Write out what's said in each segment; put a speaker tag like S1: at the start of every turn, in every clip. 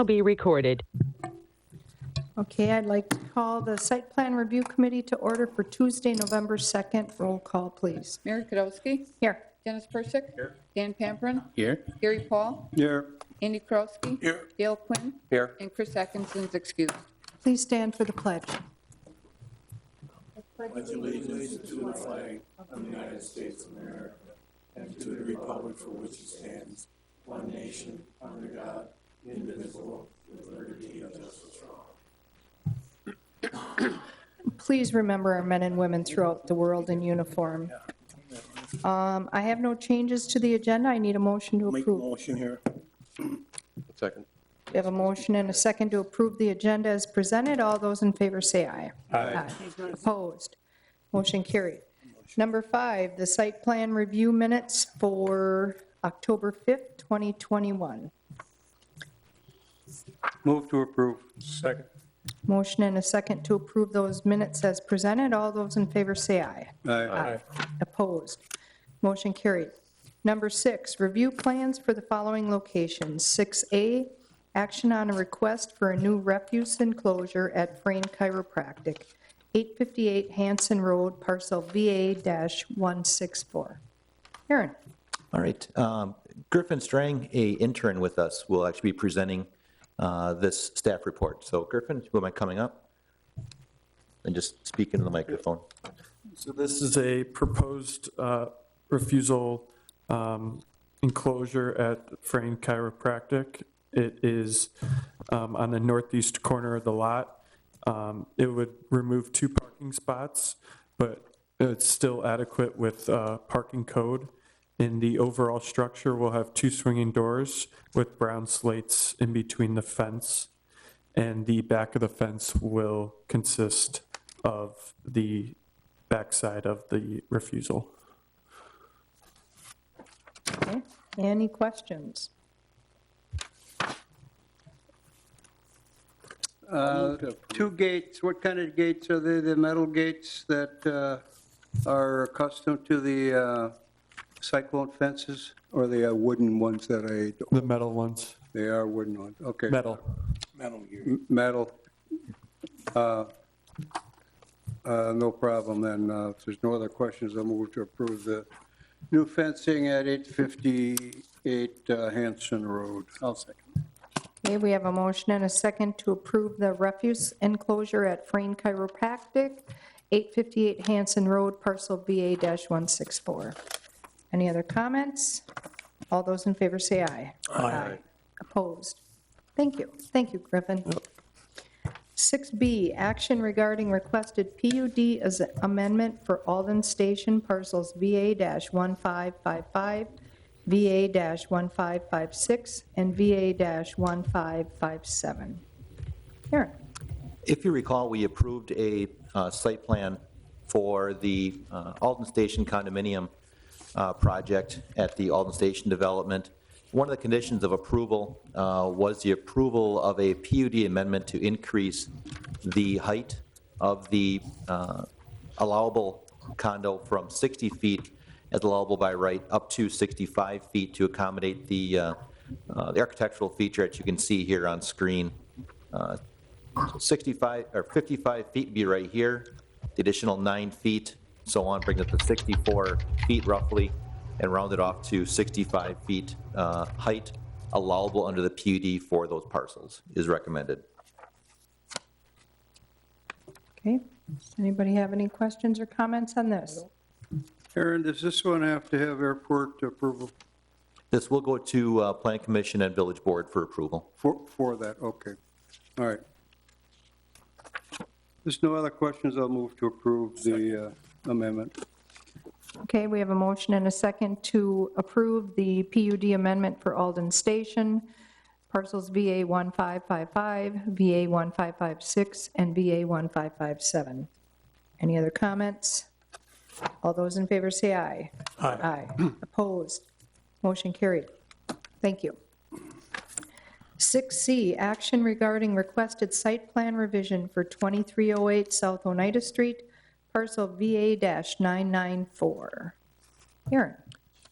S1: now be recorded.
S2: Okay, I'd like to call the Site Plan Review Committee to order for Tuesday, November 2nd. Roll call, please.
S3: Mary Kudowski.
S2: Here.
S3: Dennis Persick.
S4: Here.
S3: Dan Pamprin.
S4: Here.
S3: Gary Paul.
S4: Here.
S3: Andy Krowski.
S4: Here.
S3: Dale Quinn.
S4: Here.
S3: And Chris Atkinson's excused.
S2: Please stand for the pledge.
S5: Pledge allegiance to the flag of the United States of America and to the republic for which it stands, one nation, under God, indivisible, with liberty and justice for all.
S2: Please remember our men and women throughout the world in uniform. I have no changes to the agenda. I need a motion to
S5: Make a
S2: approve.
S5: motion here.
S4: Second.
S2: We have a motion and a second to approve the agenda as presented. All those in favor say aye.
S4: Aye.
S2: Opposed? Motion carried. Number 5, the site plan review minutes for October 5th, 2021.
S4: Move to approve. Second.
S2: Motion and a second to approve those minutes as presented. All those in favor say aye.
S4: Aye.
S2: Opposed? Motion carried. Number 6, review plans for the following locations. 6A, action on a request for a new refuse enclosure at Frame Chiropractic, 858 Hanson Road, parcel VA-164. Aaron.
S6: All right. Griffin Strang, a intern with us, will actually be presenting this staff report. So Griffin, who am I coming up? And just speak into the microphone.
S7: So this is a proposed refusal enclosure at Frame Chiropractic. It is on the northeast corner of the lot. It would remove 2 parking spots, but it's still adequate with parking code. In the overall structure, we'll have 2 swinging doors with brown slates in between the fence, and the back of the fence will consist of the backside of the refusal.
S2: Okay. Any questions?
S8: Two gates, what kind of gates are they? The metal gates that are accustomed to the cyclone fences? Or they are wooden ones that
S7: The metal ones,
S8: they are wooden ones, okay.
S7: metal.
S5: Metal here.
S8: Metal. No problem then. If there's no other questions, I'll move to approve the new fencing at 858 Hanson Road. I'll second.
S2: Okay, we have a motion and a second to approve the refuse enclosure at Frame Chiropractic, 858 Hanson Road, parcel VA-164. Any other comments? All those in favor say aye. Aye. Opposed? Thank you. Thank you, Griffin. 6B, action regarding requested PUD as an amendment for Alden Station, parcels VA-1555, VA-1556, and VA-1557. Aaron.
S6: If you recall, we approved a site plan for the Alden Station condominium project at the Alden Station development. One of the conditions of approval was the approval of a PUD amendment to increase the height of the allowable condo from 60 feet as allowable by right up to 65 feet to accommodate the architectural feature that you can see here on screen. 65 or 55 feet would be right here. The additional 9 feet, so on, brings it to 64 feet roughly, and round it off to 65 feet height allowable under the PUD for those parcels is recommended.
S2: Okay. Does anybody have any questions or comments on this?
S8: Aaron, does this one have to have airport approval
S6: This will go to Plan Commission and Village Board for approval.
S8: for that? Okay. All right. There's no other questions. I'll move to approve the amendment.
S2: Okay, we have a motion and a second to approve the PUD amendment for Alden Station, parcels VA-1555, VA-1556, and VA-1557. Any other comments? All those in favor say aye. Aye. Opposed? Motion carried. Thank you. 6C, action regarding requested site plan revision for 2308 South Oneida Street, parcel VA-994. Aaron.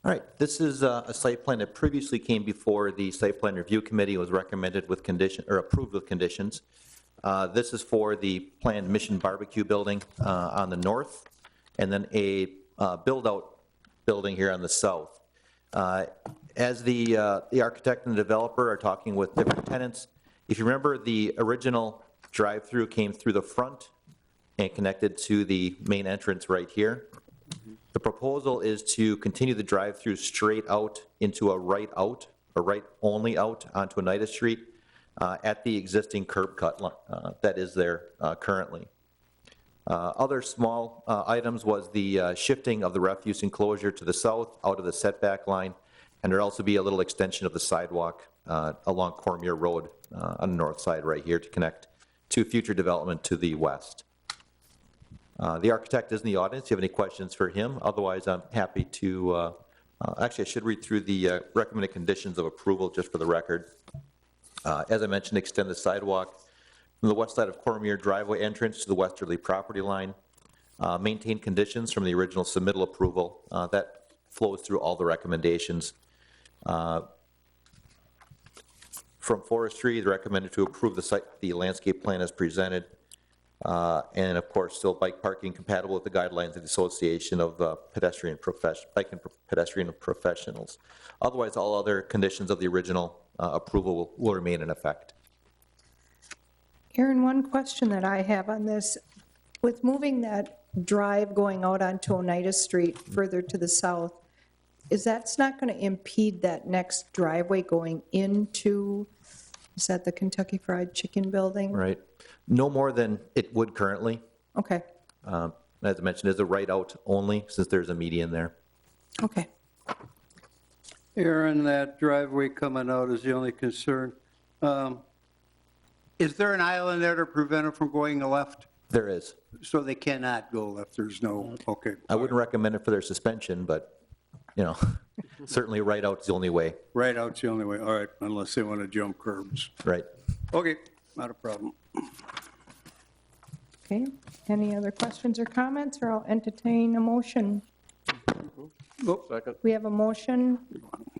S6: All right, this is a site plan that previously came before the Site Plan Review Committee, was recommended with condition, or approved with conditions. This is for the planned Mission Barbecue building on the north, and then a build-out building here on the south. As the architect and the developer are talking with different tenants, if you remember, the original drive-through came through the front and connected to the main entrance right here. The proposal is to continue the drive-through straight out into a right out, or right only out onto Oneida Street at the existing curb cut that is there currently. Other small items was the shifting of the refuse enclosure to the south out of the setback line, and there'll also be a little extension of the sidewalk along Cormier Road on the north side right here to connect to future development to the west. The architect is in the audience. If you have any questions for him, otherwise I'm happy to, actually I should read through the recommended conditions of approval just for the record. As I mentioned, extend the sidewalk from the west side of Cormier driveway entrance to the westerly property line. Maintain conditions from the original submittal approval. That flows through all the recommendations. From forestry, they're recommended to approve the landscape plan as presented. And of course, still bike parking compatible with the guidelines of the Association of Bike and Pedestrian Professionals. Otherwise, all other conditions of the original approval will remain in effect.
S2: Aaron, one question that I have on this, with moving that drive going out onto Oneida Street further to the south, that's not going to impede that next driveway going into, is that the Kentucky Fried Chicken building?
S6: Right. No more than it would currently.
S2: Okay,
S6: As I mentioned, it's a right out only since there's a median there.
S2: okay.
S8: Aaron, that driveway coming out is the only concern. Is there an island there to prevent it from going left?
S6: There is.
S8: So they cannot go left, there's no, okay.
S6: I wouldn't recommend it for their suspension, but, you know, certainly right out's the only way.
S8: Right out's the only way, all right, unless they want to jump curbs.
S6: Right.
S8: Okay, not a problem.
S2: Okay, any other questions or comments, or I'll entertain a motion?
S4: Second?
S2: We have a motion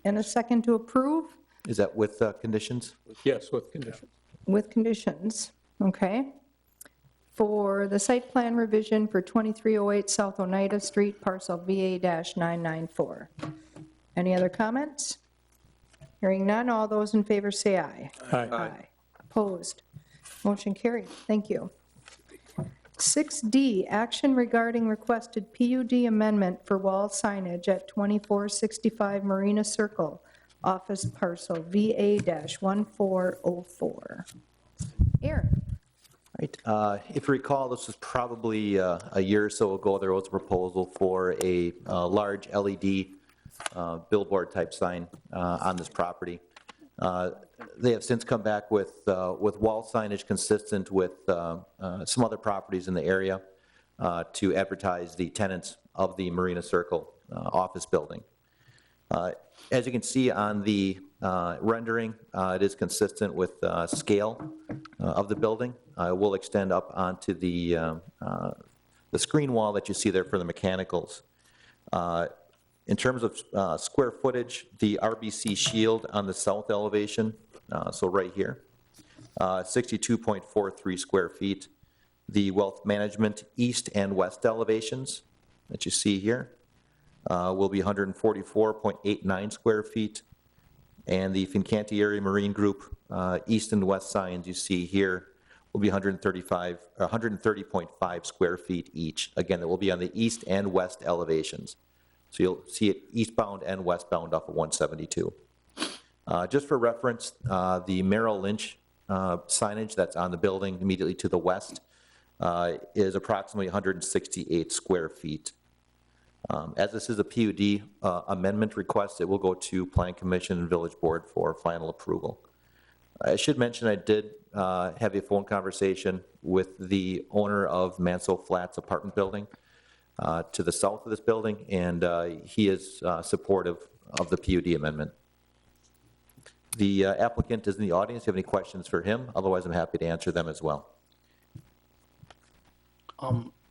S2: and a second to approve
S6: Is that with conditions?
S4: Yes, with conditions.
S2: with conditions, okay? For the site plan revision for 2308 South Oneida Street, parcel VA-994. Any other comments? Hearing none, all those in favor say aye.
S4: Aye.
S2: Opposed? Motion carried. Thank you. 6D, action regarding requested PUD amendment for wall signage at 2465 Marina Circle, office parcel VA-1404. Aaron?
S6: Right. If you recall, this was probably a year or so ago, there was a proposal for a large LED billboard type sign on this property. They have since come back with wall signage consistent with some other properties in the area to advertise the tenants of the Marina Circle office building. As you can see on the rendering, it is consistent with scale of the building. It will extend up onto the screen wall that you see there for the mechanicals. In terms of square footage, the RBC shield on the south elevation, so right here, 62.43 square feet. The wealth management east and west elevations that you see here will be 144.89 square feet. And the Fincantieri Marine Group east and west signs you see here will be 130.5 square feet each. Again, it will be on the east and west elevations. So you'll see it eastbound and westbound off of 172. Just for reference, the Merrill Lynch signage that's on the building immediately to the west is approximately 168 square feet. As this is a PUD amendment request, it will go to Planning Commission and Village Board for final approval. I should mention I did have a phone conversation with the owner of Mansell Flats apartment building to the south of this building, and he is supportive of the PUD amendment. The applicant is in the audience. If you have any questions for him? Otherwise, I'm happy to answer them as well.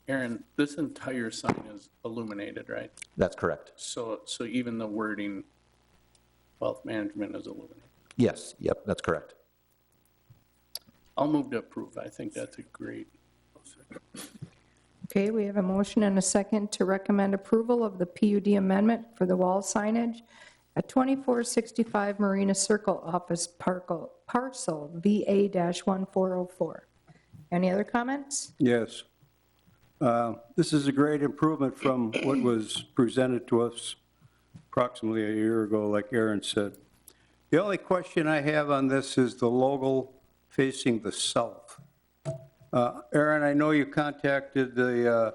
S1: Aaron, this entire sign is illuminated, right?
S6: That's correct.
S1: So even the wording, wealth management is illuminated.
S6: Yes, yep, that's correct.
S1: I'll move to approve. I think that's a great,
S2: Okay, we have a motion and a second to recommend approval of the PUD amendment for the wall signage at 2465 Marina Circle Office Parcel VA-1404. Any other comments?
S8: Yes. This is a great improvement from what was presented to us approximately a year ago, like Aaron said. The only question I have on this is the logo facing the south. Aaron, I know you contacted the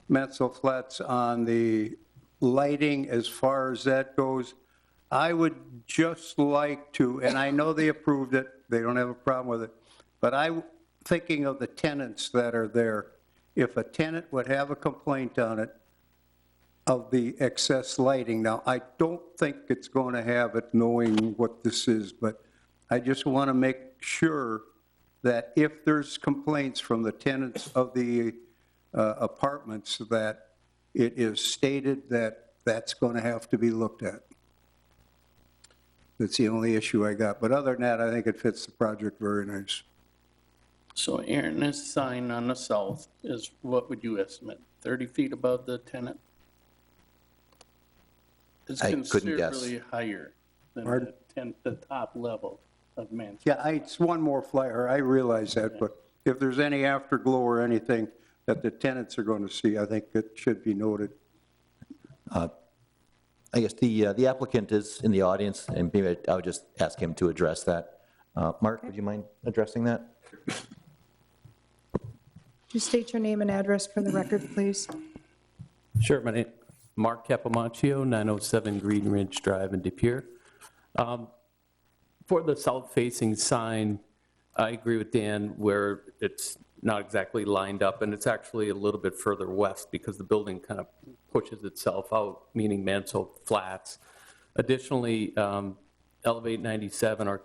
S8: Mansell Flats on the lighting as far as that goes. I would just like to, and I know they approved it, they don't have a problem with it, but I'm thinking of the tenants that are there. If a tenant would have a complaint on it of the excess lighting, now, I don't think it's going to have it knowing what this is, but I just want to make sure that if there's complaints from the tenants of the apartments, that it is stated that that's going to have to be looked at. That's the only issue I got. But other than that, I think it fits the project very nice.
S1: so Aaron, this sign on the south is, what would you estimate, 30 feet above the tenant? It's
S6: I couldn't guess.
S1: considerably higher than
S8: Pardon?
S1: the top level of Mansell.
S8: Yeah, it's one more flyer, I realize that, but if there's any afterglow or anything that the tenants are going to see, I think it should be noted.
S6: I guess the applicant is in the audience, and maybe I would just ask him to address that. Mark, would you mind addressing that?
S2: Could you state your name and address for the record, please?
S9: Sure, my name, Mark Capomaccio, 907 Green Ridge Drive in De Pere. For the south-facing sign, I agree with Dan where it's not exactly lined up, and it's actually a little bit further west because the building kind of pushes itself out, meaning Mansell Flats. Additionally, Elevate 97,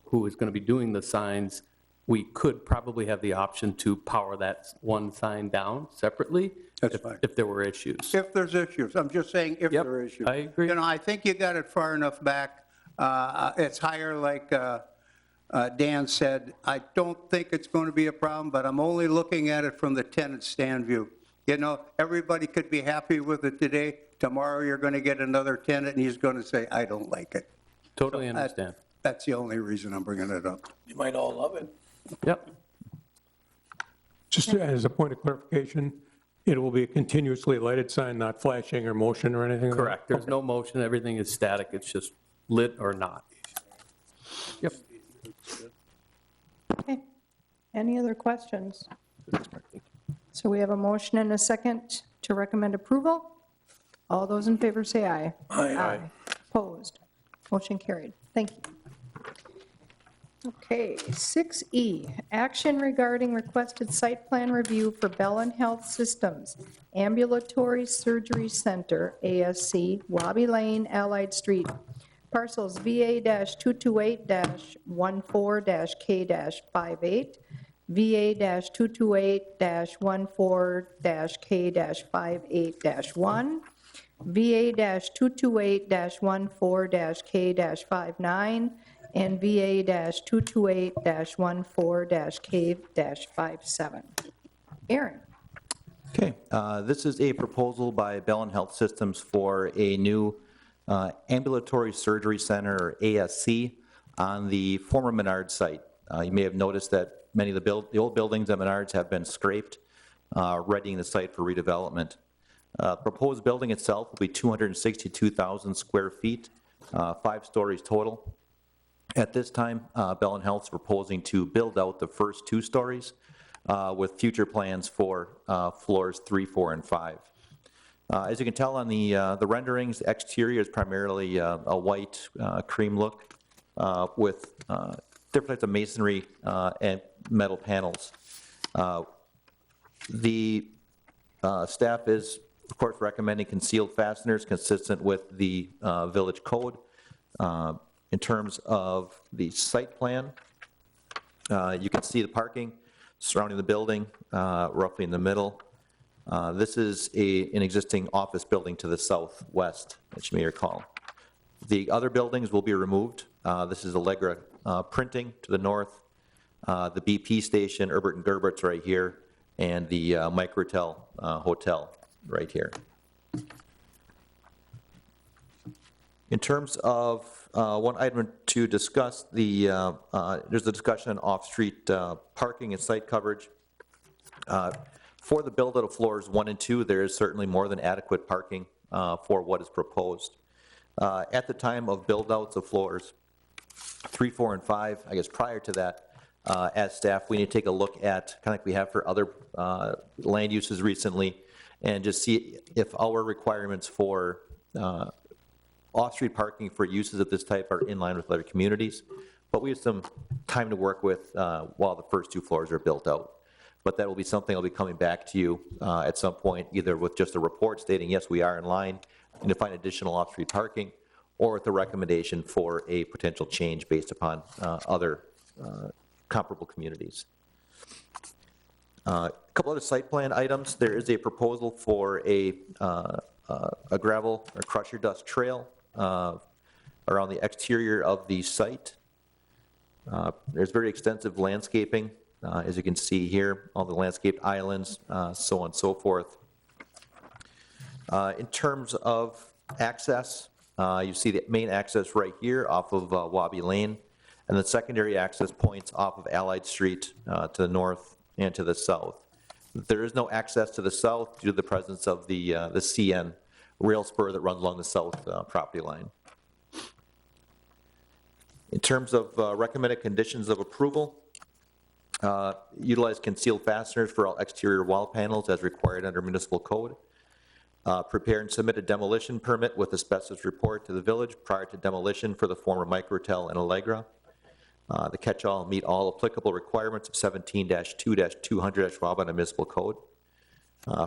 S9: who is going to be doing the signs, we could probably have the option to power that one sign down separately.
S8: That's
S9: if-
S8: fine.
S9: If there were issues.
S8: If there's issues, I'm just saying if
S9: Yep,
S8: there are issues.
S9: I agree.
S8: You know, I think you got it far enough back. It's higher, like Dan said. I don't think it's going to be a problem, but I'm only looking at it from the tenant stand view. You know, everybody could be happy with it today. Tomorrow, you're going to get another tenant, and he's going to say, I don't like it.
S9: Totally
S8: So
S9: understand.
S8: That's the only reason I'm bringing it up.
S4: You might all love it.
S9: Yep,
S4: Just as a point of clarification, it will be a continuously lighted sign, not flashing or motion or anything? like that?
S9: correct. There's no motion, everything is static, it's just lit or not. Yep.
S2: Okay. Any other questions? So we have a motion and a second to recommend approval. All those in favor say aye. Aye. Opposed? Motion carried. Thank you. Okay, 6E, action regarding requested site plan review for Bellin Health Systems, Ambulatory Surgery Center, ASC, Wabi Lane, Allied Street, parcels VA-228-14-K-58, VA-228-14-K-58-1, VA-228-14-K-59, and VA-228-14-K-57. Aaron?
S6: Okay, this is a proposal by Bellin Health Systems for a new ambulatory surgery center, or ASC, on the former Menard site. You may have noticed that many of the old buildings at Menards have been scraped, readying the site for redevelopment. The proposed building itself will be 262,000 square feet, 5 stories total. At this time, Bellin Health is proposing to build out the first 2 stories with future plans for floors 3, 4, and 5. As you can tell on the renderings, the exterior is primarily a white cream look with different types of masonry and metal panels. The staff is, of course, recommending concealed fasteners consistent with the village code. In terms of the site plan, you can see the parking. surrounding the building, roughly in the middle. This is an existing office building to the southwest, as you may recall. The other buildings will be removed. This is Allegra Printing to the north, the BP station, Herbert and Gerbert's right here, and the Microtel Hotel right here. In terms of one item to discuss, there's a discussion on off-street parking and site coverage. For the build-out of floors 1 and 2, there is certainly more than adequate parking for what is proposed. At the time of build-outs of floors 3, 4, and 5, I guess prior to that, as staff, we need to take a look at, kind of like we have for other land uses recently, and just see if our requirements for off-street parking for uses of this type are in line with other communities. But we have some time to work with while the first 2 floors are built out. But that will be something I'll be coming back to you at some point, either with just a report stating, yes, we are in line, and to find additional off-street parking, or with a recommendation for a potential change based upon other comparable communities. A couple other site plan items. There is a proposal for a gravel or crusher dust trail around the exterior of the site. There's very extensive landscaping, as you can see here, all the landscaped islands, so on and so forth. In terms of access, you see the main access right here off of Wabi Lane, and the secondary access points off of Allied Street to the north and to the south. There is no access to the south due to the presence of the CN rail spur that runs along the south property line. In terms of recommended conditions of approval, utilize concealed fasteners for all exterior wall panels as required under municipal code. Prepare and submit a demolition permit with asbestos report to the village prior to demolition for the former Microtel and Allegra. The catch-all meet all applicable requirements of 17-2-200 Ashwaubenon Municipal Code.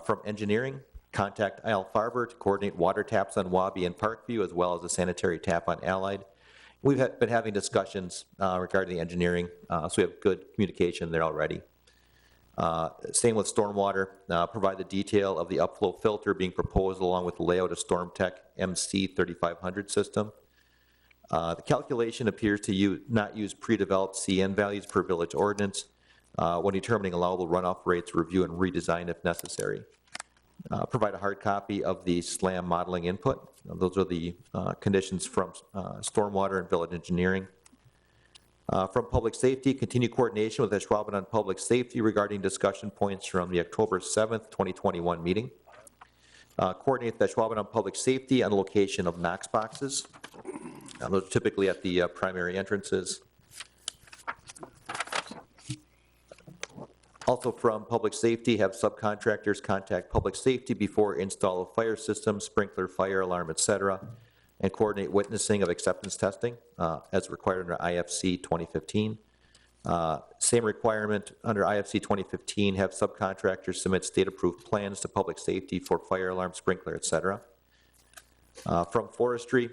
S6: From engineering, contact Al Farber to coordinate water taps on Wabi and Parkview, as well as a sanitary tap on Allied. We've been having discussions regarding the engineering, so we have good communication there already. Same with stormwater. Provide the detail of the upflow filter being proposed along with the layout of StormTech MC 3500 system. The calculation appears to not use pre-developed CN values per village ordinance. When determining allowable runoff rates, review and redesign if necessary. Provide a hard copy of the SLAM modeling input. Those are the conditions from stormwater and village engineering. From public safety, continue coordination with Ashwaubenon Public Safety regarding discussion points from the October 7th, 2021 meeting. Coordinate with Ashwaubenon Public Safety on the location of Knox boxes. Those are typically at the primary entrances. Also from public safety, have subcontractors contact public safety before install of fire systems, sprinkler, fire alarm, etc., and coordinate witnessing of acceptance testing as required under IFC 2015. Same requirement under IFC 2015, have subcontractors submit state-approved plans to public safety for fire alarm, sprinkler, etc. From forestry,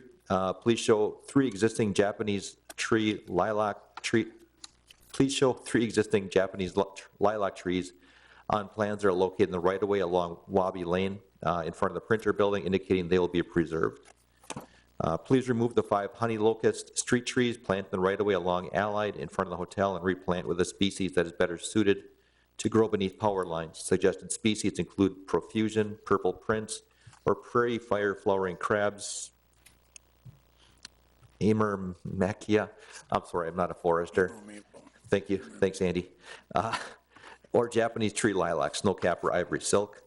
S6: please show 3 existing Japanese lilac trees on plans that are located in the right-of-way along Wabi Lane in front of the printer building, indicating they will be preserved. Please remove the 5 honey locust street trees planted in the right-of-way along Allied in front of the hotel and replant with a species that is better suited to grow beneath power lines. Suggested species include profusion, purple prince, or prairie fire flowering crabs, Amermachia. I'm sorry, I'm not a forester. Thank you. Thanks, Andy. Or Japanese tree lilac, snowcap, or ivory silk.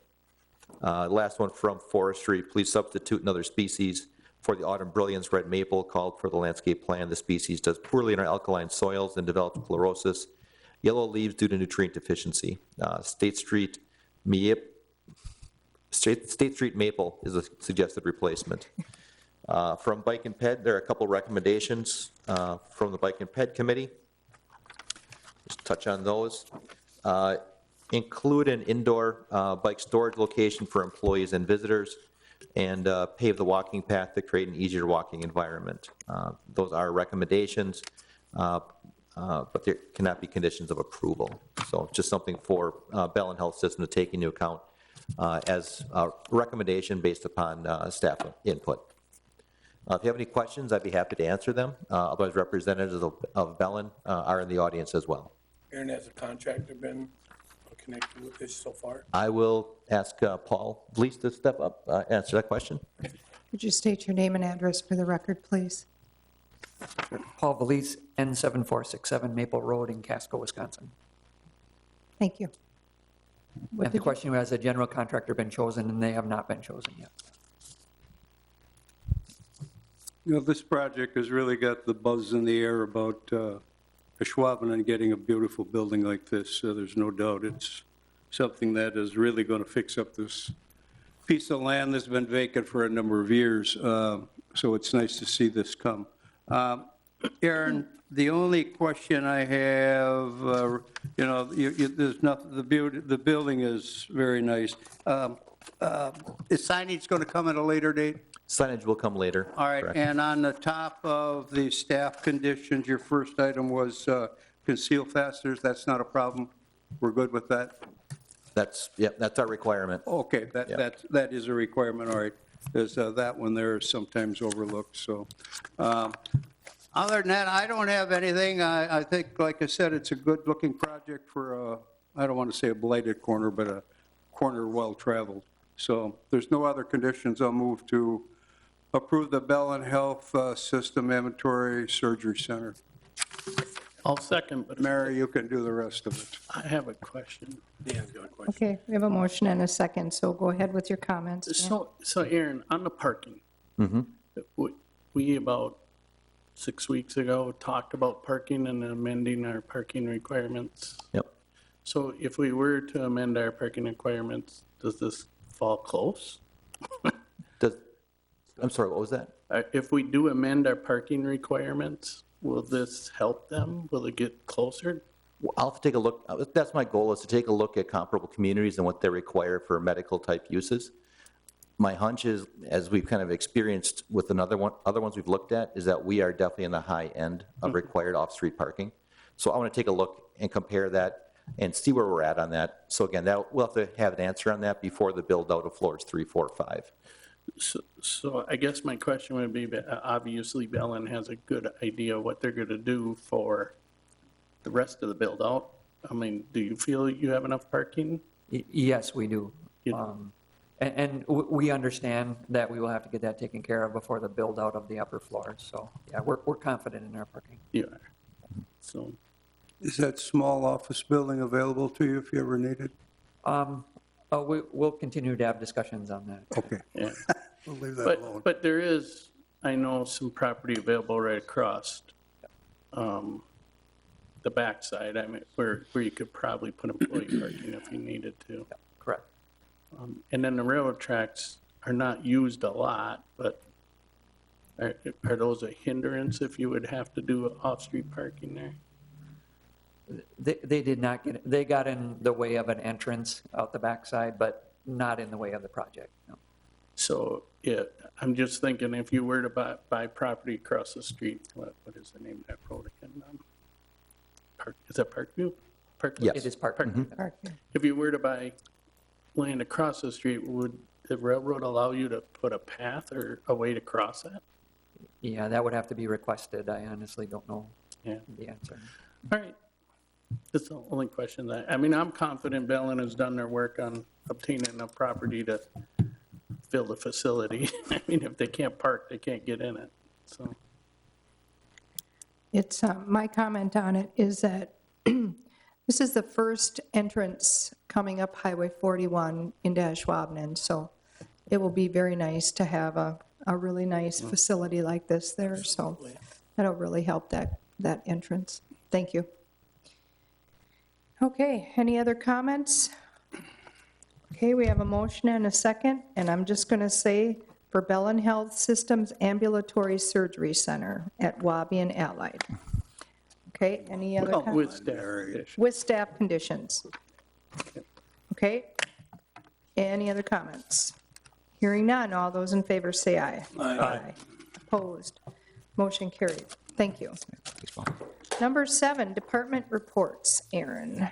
S6: Last one from forestry, please substitute another species for the autumn brilliance red maple called for the landscape plan. The species does poorly in our alkaline soils and develops chlorosis, yellow leaves due to nutrient deficiency. State Street maple is a suggested replacement. From Bike and Ped, there are a couple recommendations from the Bike and Ped Committee. Just touch on those. Include an indoor bike storage location for employees and visitors, and pave the walking path to create an easier walking environment. Those are recommendations. but there cannot be conditions of approval. So just something for Bellin Health System to take into account as a recommendation based upon staff input. If you have any questions, I'd be happy to answer them. Otherwise, representatives of Bellin are in the audience as well.
S5: Aaron, has a contractor been connected with this so far?
S6: I will ask Paul Vlies to step up, answer that question.
S2: Would you state your name and address for the record, please?
S10: Paul Valise, N7467 Maple Road in Casco, Wisconsin.
S2: Thank you.
S10: And the question was, has a general contractor been chosen, and they have not been chosen yet.
S8: You know, this project has really got the buzz in the air about Ashwaubenon getting a beautiful building like this. So there's no doubt it's something that is really going to fix up this piece of land that's been vacant for a number of years. So it's nice to see this come. Aaron, the only question I have, there's nothing, the building is very nice. Is signage going to come at a later date?
S6: Signage will come later.
S8: All right,
S6: correct.
S8: and on the top of the staff conditions, your first item was conceal fasteners. That's not a problem? We're good with that?
S6: That's our requirement.
S8: Okay, that is a requirement, all right. There's that one there is sometimes overlooked, so. Other than that, I don't have anything. I think, like I said, it's a good-looking project for, I don't want to say a blighted corner, but a corner well-traveled. So there's no other conditions. I'll move to approve the Bellin Health System Ambulatory Surgery Center.
S1: I'll second, but
S8: Mary, you can do the rest of it.
S1: I have a question.
S5: Dan's got a question.
S2: Okay, we have a motion and a second, so go ahead with your comments. Dan.
S1: So Aaron, on the parking, we about 6 weeks ago talked about parking and amending our parking requirements.
S6: Yep.
S1: So if we were to amend our parking requirements, does this fall close?
S6: I'm sorry, what was that?
S1: If we do amend our parking requirements, will this help them? Will it get closer?
S6: Well, I'll have to take a look. That's my goal, is to take a look at comparable communities and what they require for medical-type uses. My hunch is, as we've kind of experienced with other ones we've looked at, is that we are definitely in the high end of required off-street parking. So I want to take a look and compare that and see where we're at on that. So again, we'll have to have an answer on that before the build-out of floors 3, 4, 5.
S1: So I guess my question would be, obviously Bellin has a good idea what they're going to do for the rest of the build-out. I mean, do you feel you have enough parking?
S10: Yes, we do.
S1: You-
S10: And we understand that we will have to get that taken care of before the build-out of the upper floors. So, yeah, we're confident in our parking.
S1: You are. So,
S8: Is that small office building available to you if you ever need it?
S10: We'll continue to have discussions on that.
S8: Okay,
S1: yeah.
S8: we'll leave that alone.
S1: But there is, I know, some property available right across the backside, I mean, where you could probably put employee parking if you needed to.
S10: Yeah, correct.
S1: And then the railroad tracks are not used a lot, but are those a hindrance if you would have to do off-street parking there?
S10: They did not get, they got in the way of an entrance out the backside, but not in the way of the project, no.
S1: So, yeah, I'm just thinking if you were to buy property across the street, what is the name of that road again? Is that Parkview?
S6: Yes.
S10: It is parked.
S2: Parking.
S1: If you were to buy land across the street, would the railroad allow you to put a path or a way to cross that?
S10: Yeah, that would have to be requested. I honestly don't know
S1: Yeah.
S10: the answer.
S1: All right. That's the only question I mean, I'm confident Bellin has done their work on obtaining enough property to fill the facility. I mean, if they can't park, they can't get in it, so.
S2: It's, my comment on it is that this is the first entrance coming up Highway 41 into Ashwaubenon, so it will be very nice to have a really nice facility like this there, so that'll really help that entrance. Thank you. Okay, any other comments? Okay, we have a motion and a second, and I'm just going to say for Bellin Health Systems Ambulatory Surgery Center at Wabi and Allied. Okay, any other
S1: Well,
S2: comments? With staff conditions. Okay, any other comments? Hearing none, all those in favor say aye. Aye. Opposed, motion carried. Thank you. Number 7, department reports. Aaron.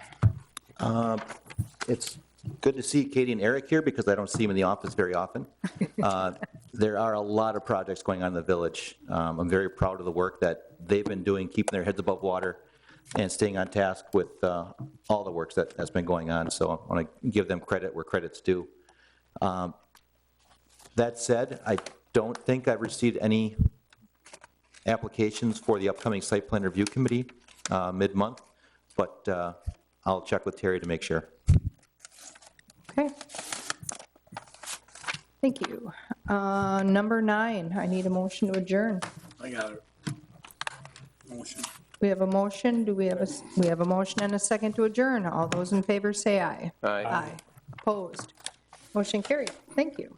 S6: It's good to see Katie and Eric here because I don't see them in the office very often. There are a lot of projects going on in the village. I'm very proud of the work that they've been doing, keeping their heads above water and staying on task with all the work that's been going on. So I want to give them credit where credit's due. That said, I don't think I've received any applications for the upcoming site plan review committee mid-month, but I'll check with Terry to make sure.
S2: Okay. Thank you. Number 9, I need a motion to adjourn.
S5: I got it. Motion.
S2: We have a motion. We have a motion and a second to adjourn. All those in favor say aye.
S9: Aye.
S2: Aye. Opposed? Motion carried. Thank you.